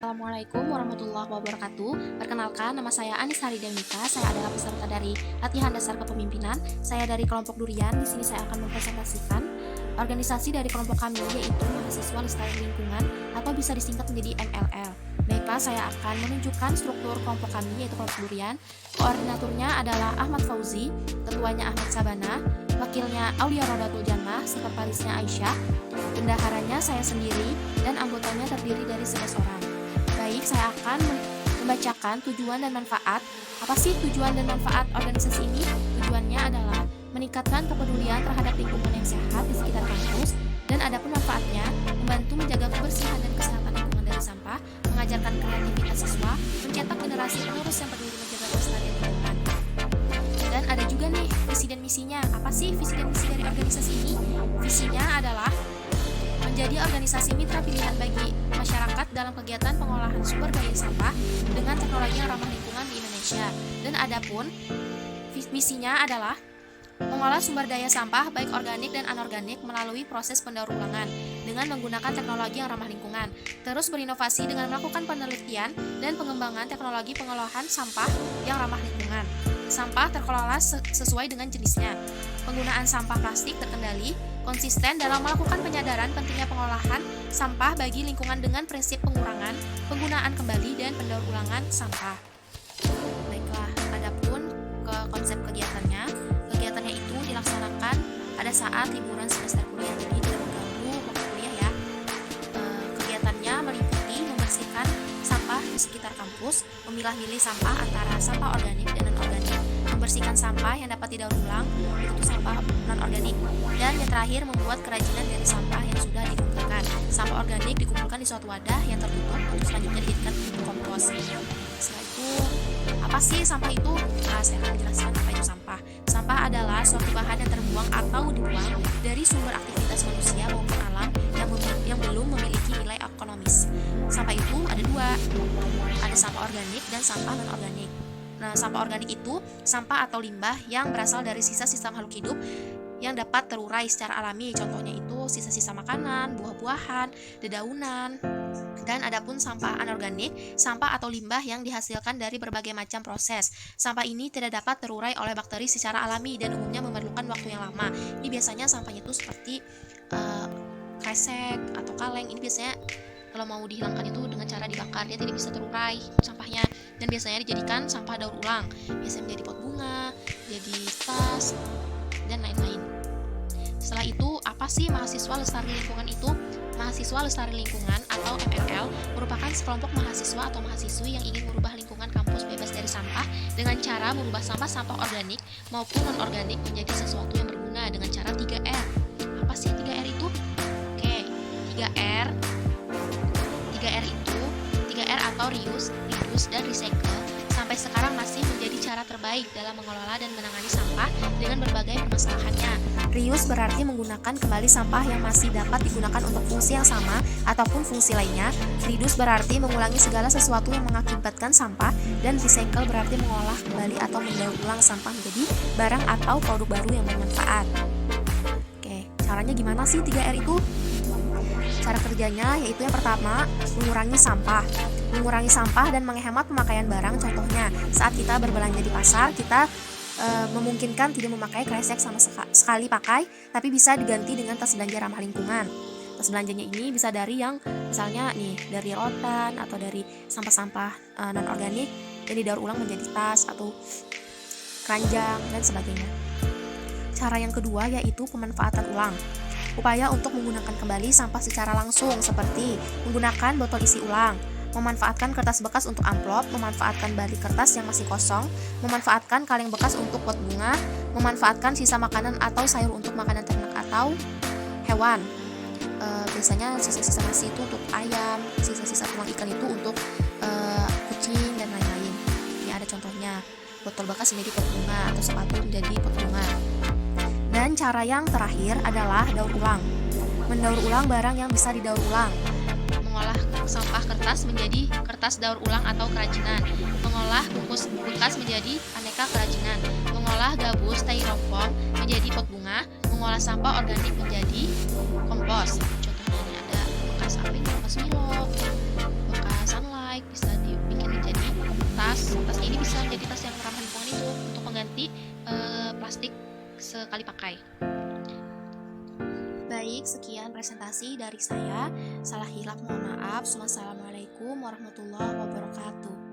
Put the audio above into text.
Assalamualaikum warahmatullahi wabarakatuh. Perkenalkan, nama saya Anis Haridamika. Saya adalah peserta dari latihan dasar kepemimpinan. Saya dari kelompok Durian. Di sini saya akan mempresentasikan organisasi dari kelompok kami, yaitu Mahasiswa Lestari Lingkungan atau bisa disingkat menjadi MLL. Baiklah, saya akan menunjukkan struktur kelompok kami, yaitu kelompok Durian. Koordinaturnya adalah Ahmad Fauzi, ketuanya Ahmad Sabana, wakilnya Aulia Rodatul Jannah, sekretarisnya Aisyah, bendaharanya saya sendiri, dan anggotanya terdiri dari 11 orang. Baik, saya akan membacakan tujuan dan manfaat. Apa sih tujuan dan manfaat organisasi ini? Tujuannya adalah meningkatkan kepedulian terhadap lingkungan yang sehat di sekitar kampus, dan adapun manfaatnya, membantu menjaga kebersihan dan kesehatan lingkungan dari sampah, mengajarkan kreativitas siswa, mencetak generasi penerus yang peduli menjaga kelestarian lingkungan. Dan ada juga nih visi dan misinya. Apa sih visi dan misi dari organisasi ini? Visinya adalah menjadi organisasi mitra pilihan bagi masyarakat dalam kegiatan pengolahan sumber daya sampah dengan teknologi yang ramah lingkungan di Indonesia. Dan adapun misinya adalah mengolah sumber daya sampah baik organik dan anorganik melalui proses pendaur ulangan dengan menggunakan teknologi yang ramah lingkungan. Terus berinovasi dengan melakukan penelitian dan pengembangan teknologi pengolahan sampah yang ramah lingkungan. Sampah terkelola sesuai dengan jenisnya. Penggunaan sampah plastik terkendali, konsisten dalam melakukan penyadaran pentingnya pengolahan sampah bagi lingkungan dengan prinsip pengurangan, penggunaan kembali, dan pendaur ulangan sampah. Baiklah, adapun ke konsep kegiatannya itu dilaksanakan pada saat liburan semester kuliah, jadi tidak mengganggu waktu kuliah ya. Kegiatannya meliputi membersihkan sampah di sekitar kampus, memilah-milih sampah antara sampah organik dan non-organik, membersihkan sampah yang dapat didaur ulang, yaitu sampah non-organik, dan yang terakhir membuat kerajinan dari sampah yang sudah dikumpulkan. Sampah organik dikumpulkan di suatu wadah yang tertutup untuk selanjutnya dijadikan pupuk kompos. Setelah itu, apa sih sampah itu? Saya akan menjelaskan apa itu sampah. Sampah adalah suatu bahan yang terbuang atau dibuang dari sumber aktivitas manusia maupun alam yang belum memiliki nilai ekonomis. Sampah itu ada dua, ada sampah organik dan sampah non-organik. Nah, sampah organik itu sampah atau limbah yang berasal dari sisa-sisa makhluk hidup yang dapat terurai secara alami. Contohnya itu sisa-sisa makanan, buah-buahan, dedaunan. Dan adapun sampah anorganik, sampah atau limbah yang dihasilkan dari berbagai macam proses. Sampah ini tidak dapat terurai oleh bakteri secara alami dan umumnya memerlukan waktu yang lama. Ini biasanya sampahnya itu seperti kresek atau kaleng. Ini biasanya kalau mau dihilangkan itu dengan cara dibakar, dia tidak bisa terurai sampahnya, dan biasanya dijadikan sampah daur ulang, biasanya menjadi pot bunga, jadi tas, dan lain-lain. Setelah itu, apa sih mahasiswa lestari lingkungan itu? Mahasiswa lestari lingkungan atau MLL merupakan sekelompok mahasiswa atau mahasiswi yang ingin merubah lingkungan kampus bebas dari sampah dengan cara merubah sampah-sampah organik maupun non-organik menjadi sesuatu yang berguna dengan cara 3R. Apa sih 3R itu? Oke, 3R itu 3R atau reuse, reduce, dan recycle sampai sekarang masih menjadi cara terbaik dalam mengelola dan menangani sampah dengan berbagai permasalahannya. Reuse berarti menggunakan kembali sampah yang masih dapat digunakan untuk fungsi yang sama ataupun fungsi lainnya. Reduce berarti mengulangi segala sesuatu yang mengakibatkan sampah, dan recycle berarti mengolah kembali atau mendaur ulang sampah menjadi barang atau produk baru yang bermanfaat. Oke, caranya gimana sih 3R itu? Cara kerjanya yaitu yang pertama, mengurangi sampah dan menghemat pemakaian barang. Contohnya, saat kita berbelanja di pasar, kita memungkinkan tidak memakai kresek sama sekali pakai, tapi bisa diganti dengan tas belanja ramah lingkungan. Tas belanjanya ini bisa dari yang misalnya nih, dari rotan atau dari sampah-sampah non-organik yang didaur ulang menjadi tas atau keranjang dan sebagainya. Cara yang kedua yaitu pemanfaatan ulang. Upaya untuk menggunakan kembali sampah secara langsung seperti menggunakan botol isi ulang, memanfaatkan kertas bekas untuk amplop, memanfaatkan balik kertas yang masih kosong, memanfaatkan kaleng bekas untuk pot bunga, memanfaatkan sisa makanan atau sayur untuk makanan ternak atau hewan. Biasanya sisa-sisa nasi itu untuk ayam, sisa-sisa tulang ikan itu untuk kucing dan lain-lain. Ini ada contohnya, botol bekas menjadi pot bunga atau sepatu menjadi pot bunga. Dan cara yang terakhir adalah daur ulang. Mendaur ulang barang yang bisa didaur ulang. Mengolah sampah kertas menjadi kertas daur ulang atau kerajinan. Mengolah bungkus bekas menjadi aneka kerajinan. Mengolah gabus styrofoam menjadi pot bunga. Mengolah sampah organik menjadi kompos. Contohnya ini ada bekas aping, bekas Milo, bekas sunlight, kali pakai. Baik, sekian presentasi dari saya. Salah hilap mohon maaf. Wassalamualaikum warahmatullahi wabarakatuh.